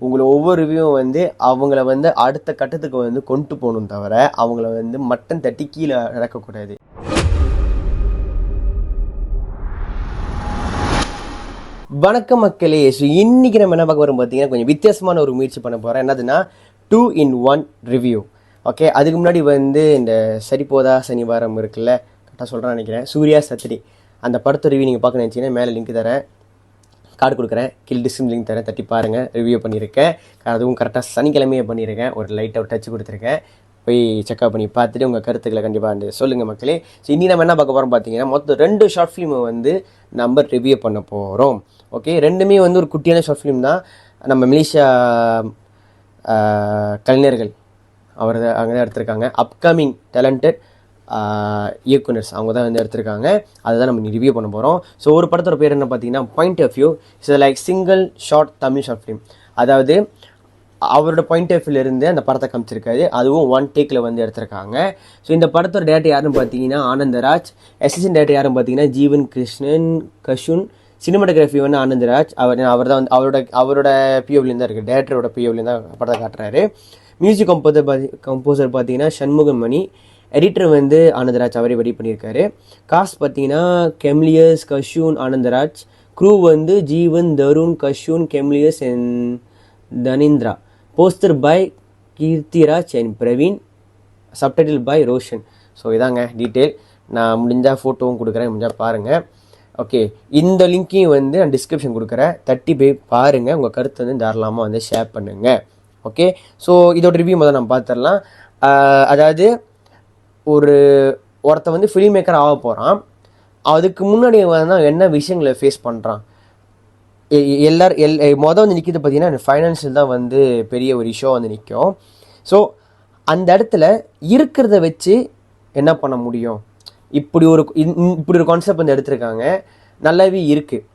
உங்களை ஒவ்வொரு ரிவ்யூவும் வந்து அவங்கள வந்து அடுத்த கட்டத்துக்கு வந்து கொண்டு போகணும் தவிர அவங்கள வந்து மட்டன் தட்டி கீழே இறக்கக்கூடாது. வணக்கம் மக்களே. ஸோ இன்றைக்கி நம்ம என்ன பார்க்க வரோம் பார்த்தீங்கன்னா, கொஞ்சம் வித்தியாசமான ஒரு முயற்சி பண்ண போகிறேன். என்னதுன்னா 2-in-1 ரிவ்யூ. ஓகே, அதுக்கு முன்னாடி வந்து இந்த சரிபோதா சனிவாரம் இருக்குல்ல, கரெக்டாக சொல்கிறேன்னு நினைக்கிறேன், சூர்யா சத்ரி அந்த படத்தை ரிவ்யூ நீங்கள் பார்க்க நினச்சிங்கன்னா மேலே லிங்க் தரேன், கார்டு கொடுக்குறேன், கீழே டிஸ்கிரிப்ஷன் லிங்க் தரேன், தட்டி பாருங்கள். ரிவ்யூ பண்ணியிருக்கேன், அதுவும் கரெக்டாக சனிக்கிழமையே பண்ணியிருக்கேன். ஒரு லைட்டாக டச் கொடுத்துருக்கேன், போய் செக்அப் பண்ணி பார்த்துட்டு உங்கள் கருத்துக்களை கண்டிப்பாக சொல்லுங்கள் மக்களே. ஸோ இனி நம்ம என்ன பார்க்க போகிறோம் பார்த்தீங்கன்னா, மொத்தம் 2 ஷார்ட் ஃபிலிமை வந்து நம்ம ரிவ்யூ பண்ண போகிறோம். ஓகே, ரெண்டுமே வந்து ஒரு குட்டியான ஷார்ட் ஃபிலிம் தான். நம்ம மலேசியா கலைஞர்கள் அவர் அங்கே தான் எடுத்திருக்காங்க. அப்கமிங் டேலண்டட் இயக்குனர்ஸ் அவங்க தான் வந்து எடுத்திருக்காங்க. அதுதான் நம்ம ரிவ்யூ பண்ண போகிறோம். ஸோ ஒரு படத்தோட பேர் என்ன பார்த்தீங்கன்னா, point of view. It's like single short Tamil short film. அதாவது அவரோட பாயிண்ட் ஆஃப் வியூலேருந்து அந்த படத்தை காமிச்சிருக்காரு, அதுவும் 1 டேக்கில் வந்து எடுத்திருக்காங்க. ஸோ இந்த படத்தோட டேரக்டர் யாருன்னு பார்த்தீங்கன்னா ஆனந்தராஜ். அசிஸ்டன்ட் டேரக்டர் யாருன்னு பார்த்தீங்கன்னா ஜீவன் கஷுன். சினிமாட்டோகிராஃபி வந்து ஆனந்தராஜ். அவர் தான் வந்து அவரோட பிஓவிலேருந்து தான் இருக்குது, டேரக்டரோட பிஓவிலேருந்து தான் படத்தை காட்டுறாரு. மியூசிக் கம்போசர் பார்த்தீங்கன்னா சண்முகம் மணி. எடிட்டர் வந்து ஆனந்தராஜ் அவரே ரெடி பண்ணியிருக்காரு. காஸ்ட் பார்த்தீங்கன்னா கெம்லியஸ், கஷூன், ஆனந்தராஜ். க்ரூ வந்து ஜீவன், தருண், கஷூன், கெம்லியஸ் அண்ட் தனிந்திரா. Poster by Keerthiraj and Praveen. Subtitle by Roshan. So இதாங்க டீட்டெயில். நான் முடிஞ்சால் ஃபோட்டோவும் கொடுக்குறேன், முடிஞ்சால் பாருங்கள். ஓகே, இந்த லிங்க்கையும் வந்து நான் டிஸ்கிரிப்ஷன் கொடுக்குறேன், தட்டி போய் பாருங்கள். உங்கள் கருத்தை வந்து தாராளமாக வந்து ஷேர் பண்ணுங்கள். ஓகே, ஸோ இதோட ரிவ்யூ முதல்ல நம்ம பார்த்துடலாம். அதாவது ஒருத்த வந்து ஃபிலிம் மேக்கர் ஆக போகிறான். அதுக்கு முன்னாடி வந்து என்ன விஷயங்களை ஃபேஸ் பண்ணுறான், மொதல் வந்து நிற்கிறது பார்த்தீங்கன்னா ஃபைனான்ஷியல் தான் வந்து பெரிய ஒரு இஷ்யூ வந்து நிற்கும். ஸோ அந்த இடத்துல இருக்கிறத வச்சு என்ன பண்ண முடியும், இப்படி ஒரு கான்செப்ட் வந்து எடுத்திருக்காங்க. நல்லாவே இருக்குது.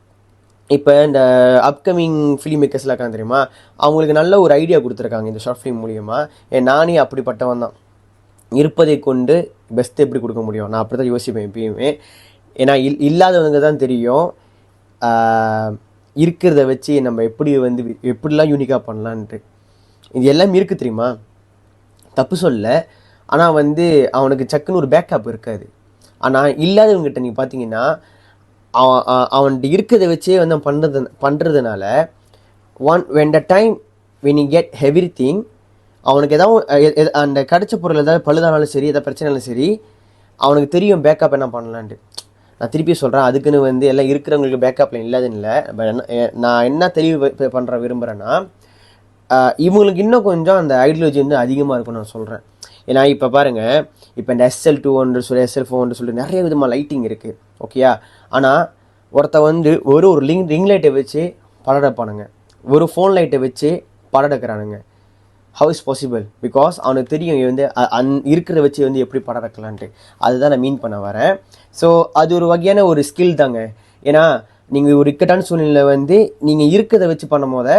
இப்போ இந்த அப்கமிங் ஃபிலிம் மேக்கர்ஸ்லாம் இருக்காங்க தெரியுமா, அவங்களுக்கு நல்ல ஒரு ஐடியா கொடுத்துருக்காங்க இந்த ஷார்ட் ஃபிலிம் மூலியமாக. நானே அப்படிப்பட்டவன் தான். இருப்பதை கொண்டு பெஸ்ட்டு எப்படி கொடுக்க முடியும், நான் அப்படி தான் யோசிப்பேன் எப்பயுமே. ஏன்னா இல்லாதவங்க தான் தெரியும் இருக்கிறத வச்சு நம்ம எப்படிலாம் யூனிக்காக பண்ணலான்ட்டு. இது எல்லாம் இருக்குது தெரியுமா, தப்பு சொல்ல. ஆனால் வந்து அவனுக்கு சக்குன்னு ஒரு பேக்கப் இருக்காது. ஆனால் இல்லாதவங்ககிட்ட நீங்கள் பார்த்தீங்கன்னா அவன்கிட்ட இருக்கிறத வச்சே வந்து பண்ணுறதுனால when the time when you get everything, அவனுக்கு ஏதாவது அந்த கிடைச்ச பொருள் ஏதாவது பழுதானாலும் சரி, எதாவது பிரச்சனைனாலும் சரி, அவனுக்கு தெரியும் பேக்கப் என்ன பண்ணலான்ட்டு. நான் திருப்பி சொல்கிறேன், அதுக்குன்னு வந்து எல்லாம் இருக்கிறவங்களுக்கு பேக்கப்பில் இல்லாதுன்னு இல்லை. நான் என்ன தெளிவு விரும்புகிறேன்னா, இவங்களுக்கு இன்னும் கொஞ்சம் அந்த ஐடியாலஜி வந்து அதிகமாக இருக்கும்னு நான் சொல்கிறேன். ஏன்னா இப்போ பாருங்கள், இப்போ இந்த SL200 சொல்லி SL400 சொல்லி நிறைய விதமாக லைட்டிங் இருக்குது, ஓகேயா. ஆனால் ஒருத்த வந்து ஒரு ரிங் லைட்டை வச்சு படம் எடுப்பானுங்க, ஒரு ஃபோன் லைட்டை வச்சு படம் எடுக்கிறானுங்க. How is possible? பிகாஸ் அவனுக்கு தெரியும் வந்து இருக்கிறத வச்சு வந்து எப்படி படம் எடுக்கலான்ட்டு. அதுதான் நான் மீன் பண்ண வரேன். ஸோ அது ஒரு வகையான ஒரு ஸ்கில் தாங்க. ஏன்னா நீங்கள் ஒரு இக்கட்டான சூழ்நிலை வந்து நீங்கள் இருக்கிறத வச்சு பண்ணும் போத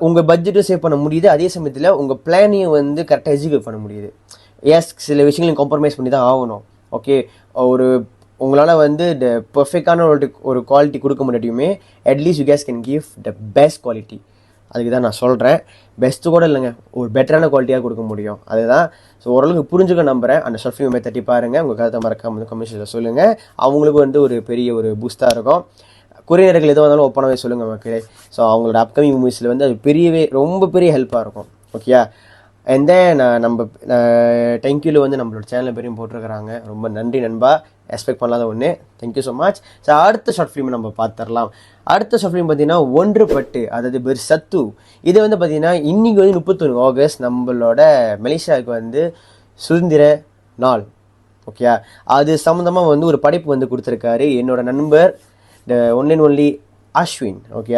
உங்கள் பட்ஜெட்டும் சேவ் பண்ண முடியுது, அதே சமயத்தில் உங்கள் பிளானையும் வந்து கரெக்டாக எக்ஸிக்யூட் பண்ண முடியுது. சில விஷயங்களையும் காம்ப்ரமைஸ் பண்ணி தான் ஆகணும். ஓகே, உங்களால் வந்து த பர்ஃபெக்டான ஒரு குவாலிட்டி கொடுக்க முடியாட்டியுமே at least you guys can give the best quality. அதுக்கு தான் நான் சொல்கிறேன். பெஸ்ட்டு கூட இல்லைங்க, ஒரு பெட்டரான குவாலிட்டியாக கொடுக்க முடியும். அதுதான். ஸோ ஓரளவுக்கு புரிஞ்சுக்க நம்புகிறேன். அந்த ஷார்ட் ஃபிலிமை தட்டி பாருங்கள், உங்கள் கருத்தை மறக்காம வந்து கமெண்ட்ஸில் சொல்லுங்கள். அவங்களுக்கு வந்து ஒரு பெரிய ஒரு பூஸ்டாக இருக்கும். குறைநேரங்கள் எதுவாக இருந்தாலும் ஒப்பனவே சொல்லுங்கள் மக்களே. ஸோ அவங்களோட அப்கமிங் மூவிஸில் வந்து அது ரொம்ப பெரிய ஹெல்ப்பாக இருக்கும். ஓகேயா. அண்ட் தென் நம்ம தேங்க்யூவில் வந்து நம்மளோட சேனலில் பெரியும் போட்டிருக்கிறாங்க. ரொம்ப நன்றி நண்பா, எக்ஸ்பெக்ட் பண்ணாத ஒன்று. Thank you so much. ஸோ அடுத்த ஷார்ட் ஃபிலிம் நம்ம பார்த்துடலாம். அடுத்த ஷார்ட் ஃபிலிம் பார்த்தீங்கன்னா ஒன்றுபட்டு, அதாவது பேர் சத்து. இது வந்து பார்த்தீங்கன்னா இன்றைக்கி வந்து 31 ஆகஸ்ட் நம்மளோட மலேசியாவுக்கு வந்து சுதந்திர நாள். ஓகே, அது சம்மந்தமாக வந்து ஒரு படைப்பு வந்து கொடுத்துருக்காரு என்னோட நண்பர் the one and only Ashwin. Okay,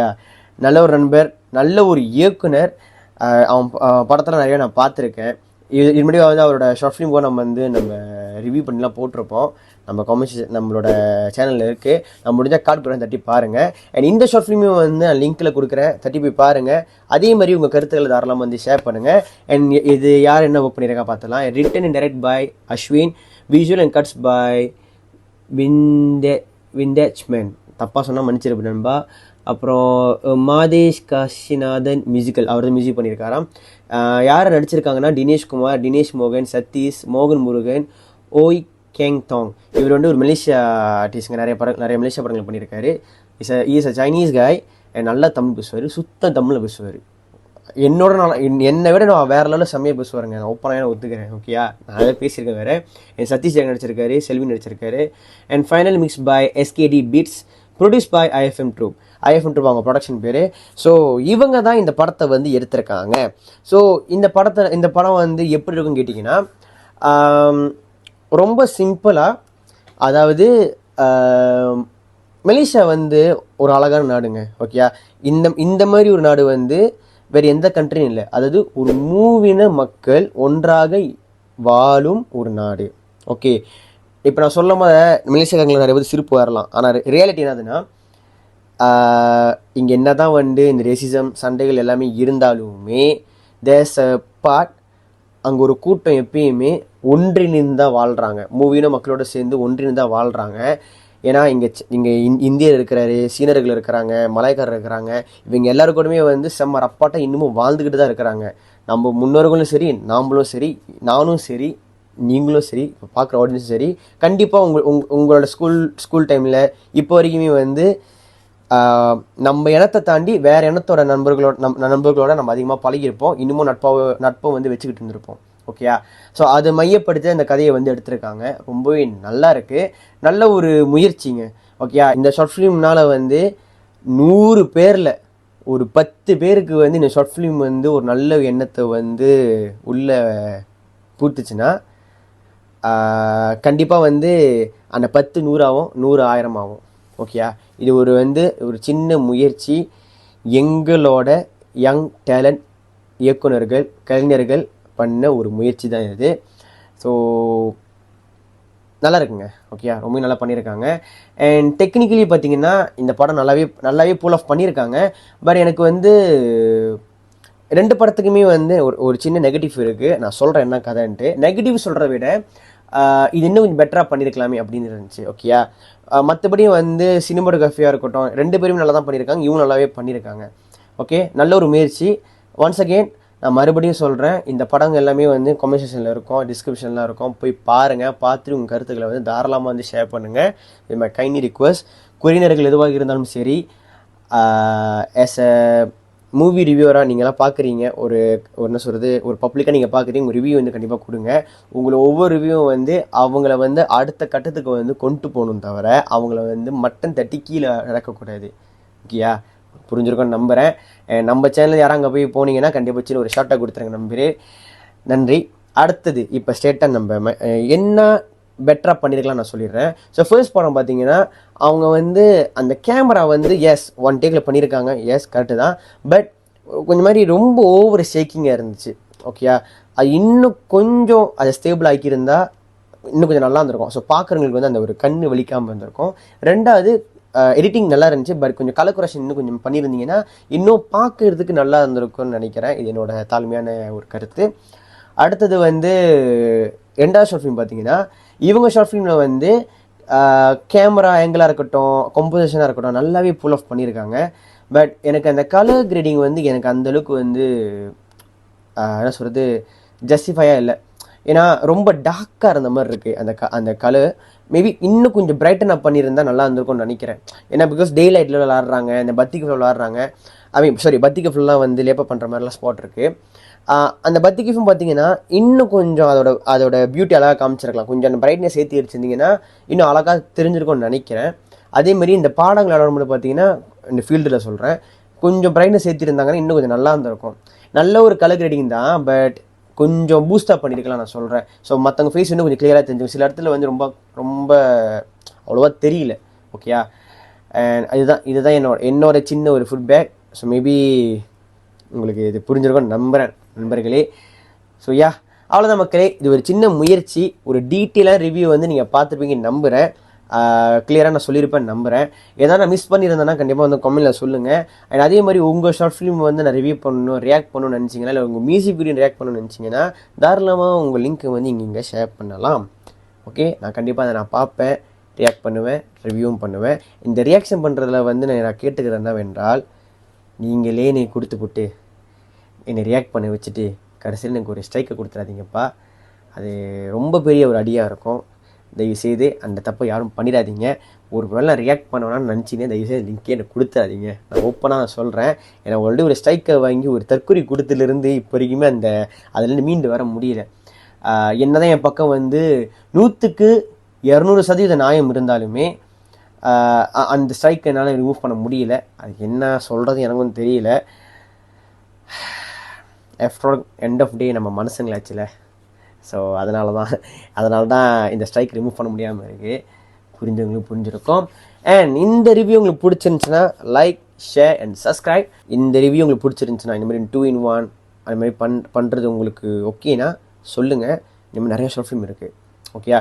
நல்ல ஒரு நண்பர், நல்ல ஒரு இயக்குனர். அவன் படத்தில் நிறைய நான் பார்த்துருக்கேன். இது முன்னாடி வந்து அவரோட ஷார்ட் ஃபிலிம் கூட நம்ம ரிவ்யூ பண்ணிலாம் போட்டிருப்போம். நம்மளோட சேனலில் இருக்குது. நான் முடிஞ்சால் கார்டு கொடுக்குறேன், தட்டி பாருங்கள். அண்ட் இந்த ஷார்ட் ஃபிலிமையும் வந்து நான் லிங்க்கில் கொடுக்குறேன், தட்டி போய் பாருங்கள். அதே மாதிரி உங்கள் கருத்துக்களை தாராளமாக வந்து ஷேர் பண்ணுங்கள். அண்ட் இது யார் என்ன ஒர்க் பண்ணியிருக்கா பார்த்தலாம். Written and direct by Ashwin, visual and cuts by Vintageman. தப்பாக சொன்னால் மன்னிச்சிருப்பேன் நண்பா. அப்புறம் மாதேஷ் காஷிநாதன் மியூசிக்கல் அவர் தான் மியூசிக் பண்ணியிருக்காராம். யார் நடிச்சிருக்காங்கன்னா தினேஷ்குமார், தினேஷ் மோகன், சதீஷ், மோகன் முருகன், ஓய் கேங் தாங். இவர் வந்து ஒரு மலேசியா ஆர்டிஸ்ட்ங்க, நிறைய மலேசியா படங்கள் பண்ணியிருக்காரு. இஸ் அ சைனீஸ் காய். நல்லா தமிழ் பேசுவார், சுத்த தமிழில் பேசுவார். என்னை விட நான் வேற லெவலில் செம்மையாக பேசுவாருங்க, நான் ஓப்பனாக ஒத்துக்கிறேன். ஓகேயா, நான் அதை பேசியிருக்கேன் வேறு. சதீஷ் ஜெயன் நடிச்சிருக்காரு, செல்வி நடிச்சிருக்காரு. And final mix by SKD beats, produce by IFM troupe. IFM troupe அவங்க ப்ரொடக்ஷன் பேர். ஸோ இவங்க தான் இந்த படத்தை வந்து எடுத்திருக்காங்க. ஸோ இந்த படம் வந்து எப்படி இருக்குன்னு கேட்டிங்கன்னா, ரொம்ப சிம்பிளாக, அதாவது மலேசியா வந்து ஒரு அழகான நாடுங்க. ஓகேயா, இந்த மாதிரி ஒரு நாடு வந்து வேறு எந்த கண்ட்ரியும் இல்லை. அதாவது ஒரு மூவின மக்கள் ஒன்றாக வாழும் ஒரு நாடு. ஓகே, இப்போ நான் சொல்லும் போது மலேசியாக்காரங்களுக்கு நிறைய பேர் சிரிப்பு வரலாம். ஆனால் ரியாலிட்டி என்னதுன்னா, இங்கே என்ன தான் வந்து இந்த ரேசிசம் சண்டைகள் எல்லாமே இருந்தாலுமே தேர்ஸ் அ பார்ட், அங்கே ஒரு கூட்டம் எப்பயுமே ஒன்றிணைந்து தான் வாழ்கிறாங்க. மூவின மக்களோட சேர்ந்து ஒன்றிணைந்து தான் வாழ்கிறாங்க. ஏன்னா இங்கே இந்தியர் இருக்கிறாரு, சீனர்கள் இருக்கிறாங்க, மலாய்க்காரர் இருக்கிறாங்க. இவங்க எல்லாருக்கூடமே வந்து செம்ம ரப்பாட்டம் இன்னமும் வாழ்ந்துக்கிட்டு தான் இருக்கிறாங்க. நம்ம முன்னோர்களும் சரி, நாமளும் சரி, நானும் சரி, நீங்களும் சரி, இப்போ பார்க்குற ஆடியன்ஸும் சரி, கண்டிப்பாக உங்களோட ஸ்கூல் டைமில் இப்போ வரைக்குமே வந்து நம்ம இனத்தை தாண்டி வேறு இனத்தோட நண்பர்களோட நம்ம அதிகமாக பழகியிருப்போம். இன்னமும் நட்பை வந்து வச்சுக்கிட்டு இருந்திருப்போம். ஓகேயா, ஸோ அதை மையப்படுத்தி அந்த கதையை வந்து எடுத்திருக்காங்க. ரொம்பவே நல்லா இருக்குது, நல்ல ஒரு முயற்சிங்க. ஓகேயா, இந்த ஷார்ட் ஃபிலிம்னால் வந்து 100 பேரில் ஒரு 10 பேருக்கு வந்து இந்த ஷார்ட் ஃபிலிம் வந்து ஒரு நல்ல எண்ணத்தை வந்து உள்ளே பூத்துச்சுன்னா, கண்டிப்பாக வந்து அந்த 10 100 ஆகும், 100 1000 ஆகும். ஓகேயா, இது ஒரு சின்ன முயற்சி. எங்களோட யங் டேலண்ட் இயக்குனர்கள், கலைஞர்கள் பண்ண ஒரு முயற்சி தான் இது. ஸோ நல்லா இருக்குங்க. ஓகேயா, ரொம்ப நல்லா பண்ணியிருக்காங்க. அண்ட் டெக்னிக்கலி பார்த்தீங்கன்னா இந்த படம் நல்லாவே புல் ஆஃப் பண்ணியிருக்காங்க. பட் எனக்கு வந்து 2 படத்துக்குமே வந்து ஒரு சின்ன நெகட்டிவ் இருக்குது. நான் சொல்கிறேன் என்ன கதைன்ட்டு. நெகட்டிவ் சொல்கிறத விட இது இன்னும் கொஞ்சம் பெட்டராக பண்ணியிருக்கலாமே அப்படின்னு இருந்துச்சு. ஓகேயா, மற்றபடியும் வந்து சினிமாட்டோகிராஃபியாக இருக்கட்டும், 2 பேருமே நல்லா தான் பண்ணியிருக்காங்க, இவங்க நல்லாவே பண்ணியிருக்காங்க. ஓகே, நல்ல ஒரு முயற்சி. ஒன்ஸ் அகெயின் நான் மறுபடியும் சொல்கிறேன், இந்த படங்கள் எல்லாமே வந்து கமெண்ட் செக்ஷனில் இருக்கும், டிஸ்கிரிப்ஷனில் இருக்கும். போய் பாருங்கள், பார்த்துட்டு உங்கள் கருத்துக்களை வந்து தாராளமாக வந்து ஷேர் பண்ணுங்கள். இது மை கைண்ட்லி ரிக்வஸ்ட். கொரியினர்கள் எதுவாக இருந்தாலும் சரி, ஆஸ் அ மூவி ரிவ்யூவராக நீங்களாம் பார்க்குறீங்க, என்ன சொல்கிறது, ஒரு பப்ளிக்காக நீங்கள் பார்க்குறீங்க, உங்கள் ரிவ்யூ வந்து கண்டிப்பாக கொடுங்க. உங்களை ஒவ்வொரு ரிவ்யூவும் வந்து அவங்கள வந்து அடுத்த கட்டத்துக்கு வந்து கொண்டு போகணும், தவிர அவங்கள வந்து மட்டன் தட்டி கீழே நடக்கக்கூடாது. ஓகேயா, புரிஞ்சிருக்கோன்னு நம்புகிறேன். நம்ம சேனல் யாரும் அங்கே போய் போனீங்கன்னா கண்டிப்பாக சின்ன ஒரு ஷார்ட்டாக கொடுத்துருங்க நம்பரு. நன்றி. அடுத்தது இப்போ ஸ்டேட்டாக நம்ம என்ன பெட்டராக பண்ணியிருக்கலாம் நான் சொல்லிடுறேன். ஸோ ஃபர்ஸ்ட் படம் பார்த்தீங்கன்னா அவங்க வந்து அந்த கேமரா வந்து ஒன் டேக்கில் பண்ணியிருக்காங்க. கரெக்டு தான். பட் கொஞ்சம் மாதிரி ரொம்ப ஓவர் ஷேக்கிங்காக இருந்துச்சு. ஓகேயா, அது இன்னும் கொஞ்சம் அதை ஸ்டேபிள் ஆக்கியிருந்தா இன்னும் கொஞ்சம் நல்லா இருந்திருக்கும். ஸோ பார்க்குறவங்களுக்கு வந்து அந்த ஒரு கண்ணு வலிக்காமல் இருந்திருக்கும். ரெண்டாவது, எடிட்டிங் நல்லா இருந்துச்சு. பட் கொஞ்சம் கலர் கரெக்ஷன் இன்னும் கொஞ்சம் பண்ணியிருந்தீங்கன்னா இன்னும் பார்க்கறதுக்கு நல்லா இருந்திருக்கும்னு நினைக்கிறேன். இது என்னோட தாழ்மையான ஒரு கருத்து. அடுத்தது வந்து 2வது ஷார்ட் ஃபிலிம் பார்த்தீங்கன்னா, இவங்க ஷார்ட் ஃபிலிமில் வந்து கேமரா ஆங்கிளாக இருக்கட்டும், கம்போசிஷனாக இருக்கட்டும், நல்லாவே புல் ஆஃப் பண்ணியிருக்காங்க. பட் எனக்கு அந்த கலர் கிரேடிங் வந்து எனக்கு அந்தளவுக்கு வந்து என்ன சொல்கிறது, ஜஸ்டிஃபையாக இல்லை. ஏன்னா ரொம்ப டார்க்காக இருந்த மாதிரி இருக்குது அந்த கலர். மேபி இன்னும் கொஞ்சம் பிரைட்டன் அப் பண்ணியிருந்தால் நல்லா இருந்திருக்கும்னு நினைக்கிறேன். ஏன்னா பிகாஸ் டே லைட்டில் விளாட்றாங்க, இந்த பத்திக்கு விளாட்றாங்க. பத்திக்கு ஃபுல்லாக வந்து லேப்பப் பண்ணுற மாதிரிலாம் ஸ்பாட் இருக்குது. அந்த பத்திகிஃபும் பார்த்தீங்கன்னா இன்னும் கொஞ்சம் அதோட பியூட்டி அழகாக காமிச்சிருக்கலாம். கொஞ்சம் அந்த பிரைட்னஸ் ஏற்றி வச்சுருந்தீங்கன்னா இன்னும் அழகாக தெரிஞ்சிருக்கும்னு நினைக்கிறேன். அதேமாதிரி இந்த பாடங்கள் விளாடும்போது பார்த்தீங்கன்னா, இந்த ஃபீல்டில் சொல்கிறேன், கொஞ்சம் பிரைட்னஸ் ஏற்றிருந்தாங்கன்னா இன்னும் கொஞ்சம் நல்லா இருந்திருக்கும். நல்ல ஒரு கலர் கிரேடிங் தான், பட் கொஞ்சம் பூஸ்டப் பண்ணியிருக்கலாம் நான் சொல்கிறேன். ஸோ மற்றவங்க ஃபேஸ் இன்னும் கொஞ்சம் கிளியராக தெரிஞ்சுக்கும். சில இடத்துல வந்து ரொம்ப ரொம்ப அவ்வளோவா தெரியல. ஓகேயா, அண்ட் இதுதான் என்னோட சின்ன ஒரு ஃபீட்பேக். ஸோ மேபி உங்களுக்கு இது புரிஞ்சிருக்கும்னு நம்புகிறேன் நண்பர்களே. ஸோ அவ்வளோதான் மக்களே. இது ஒரு சின்ன முயற்சி, ஒரு டீட்டெயிலாக ரிவ்யூ வந்து நீங்கள் பார்த்துருப்பீங்கன்னு நம்புகிறேன். கிளியராக நான் சொல்லியிருப்பேன் நம்புகிறேன். எதாவது நான் மிஸ் பண்ணியிருந்தேன்னா கண்டிப்பாக வந்து கமெண்ட்டில் சொல்லுங்கள். அண்ட் அதே மாதிரி உங்கள் ஷார்ட் ஃபிலிம் வந்து நான் ரிவ்யூ பண்ணணும், ரியாக்ட் பண்ணணும்னு நினச்சிங்கன்னா, இல்லை உங்கள் மியூசிக் வீடியோ ரியாக்ட் பண்ணணும்னு நினச்சிங்கன்னா தாராளமாக உங்கள் லிங்க்கை வந்து இங்கே ஷேர் பண்ணலாம். ஓகே, நான் கண்டிப்பாக அதை நான் பார்ப்பேன். ரியாக்ட் பண்ணுவேன், ரிவ்யூவும் பண்ணுவேன். இந்த ரியாக்ஷன் பண்ணுறதுல வந்து நான் கேட்டுக்கிறது என்னவென்றால், நீங்களே என்னை கொடுத்துப்புட்டு என்னை ரியாக்ட் பண்ண வச்சுட்டு கடைசியில் எனக்கு ஒரு ஸ்ட்ரைக்கை கொடுத்துடாதீங்கப்பா. அது ரொம்ப பெரிய ஒரு அடியாக இருக்கும். தயவுசெய்து அந்த தப்பை யாரும் பண்ணிடாதீங்க. ஒரு வேளை நான் ரியாக்ட் பண்ணுவேன்னு நினச்சிங்க, தயவுசெய்து லிங்க்கே எனக்கு கொடுத்துடாதீங்க. நான் ஓப்பனாக சொல்கிறேன். ஏன்னா ஆல்ரெடி ஒரு ஸ்ட்ரைக்கை வாங்கி ஒரு தற்கொலை கொடுத்துலேருந்து இப்போ வரைக்குமே அதுலேருந்து மீண்டு வர முடியல. என்னதான் என் பக்கம் வந்து 100க்கு 200% நியாயம் இருந்தாலுமே அந்த ஸ்ட்ரைக்கை என்னால் ரிமூவ் பண்ண முடியல. அதுக்கு என்ன சொல்கிறது எனக்கும் தெரியல. ஆஃப்டர் எண்ட் ஆஃப் டே நம்ம மனுஷங்களாச்சுல. ஸோ அதனால தான் இந்த ஸ்ட்ரைக் ரிமூவ் பண்ண முடியாமல் இருக்குது. புரிஞ்சவங்களுக்கு புரிஞ்சிருக்கும். அண்ட் இந்த ரிவ்யூ உங்களுக்கு பிடிச்சிருந்துச்சுன்னா லைக், ஷேர் அண்ட் சப்ஸ்கிரைப். இந்த ரிவ்யூ உங்களுக்கு பிடிச்சிருந்துச்சுன்னா இந்த மாதிரி 2-in-1 அது மாதிரி பண்ணுறது உங்களுக்கு ஓகேனா சொல்லுங்கள். இந்த மாதிரி நிறைய ஷார்ட் ஃபிலிம் இருக்குது. ஓகேயா?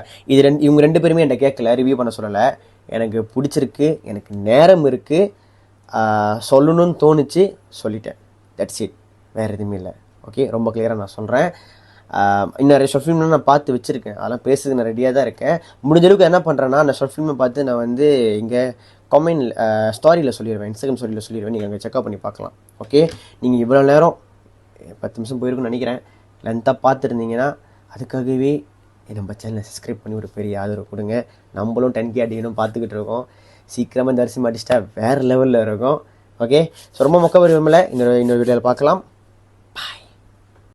இவங்க 2 பேருமே என்கிட்ட கேட்கல, ரிவ்யூ பண்ண சொல்லலை. எனக்கு பிடிச்சிருக்கு, எனக்கு நேரம் இருக்குது, சொல்லணும்னு தோணுச்சு, சொல்லிட்டேன். That's it. வேறு எதுவுமே இல்லை. ஓகே, ரொம்ப கிளியராக நான் சொல்கிறேன். இன்னும் நிறைய ஷார்ட் ஃபிலிம்லாம் நான் பார்த்து வச்சுருக்கேன். அதெல்லாம் பேசுறதுக்கு நான் ரெடியாக தான் இருக்கேன். முடிஞ்ச அளவுக்கு என்ன பண்ணுறேன்னா, அந்த ஷார்ட் ஃபிலிமை பார்த்து நான் வந்து இங்கே கமெண்ட் ஸ்டாரியில் சொல்லிடுவேன், இன்ஸ்டாகிராம் ஸ்டோரியில் சொல்லிடுவேன். நீங்கள் அங்கே செக்அப் பண்ணி பார்க்கலாம். ஓகே, நீங்கள் இவ்வளோ நேரம் 10 நிமிஷம் போயிருக்குன்னு நினைக்கிறேன். லென்த்தாக பார்த்துருந்தீங்கன்னா அதுக்காகவே நம்ம சேனலை சப்ஸ்கிரைப் பண்ணி ஒரு பெரிய ஆதரவு கொடுங்க. நம்மளும் 10K அடிக்கணும் பார்த்துக்கிட்டு இருக்கோம். சீக்கிரமாக தரிசி மாட்டிச்சிட்டா வேறு லெவலில் இருக்கும். ஓகே, ஸோ ரொம்ப மொக்க விரும்பலை. இன்னொரு வீடியோவில் பார்க்கலாம்.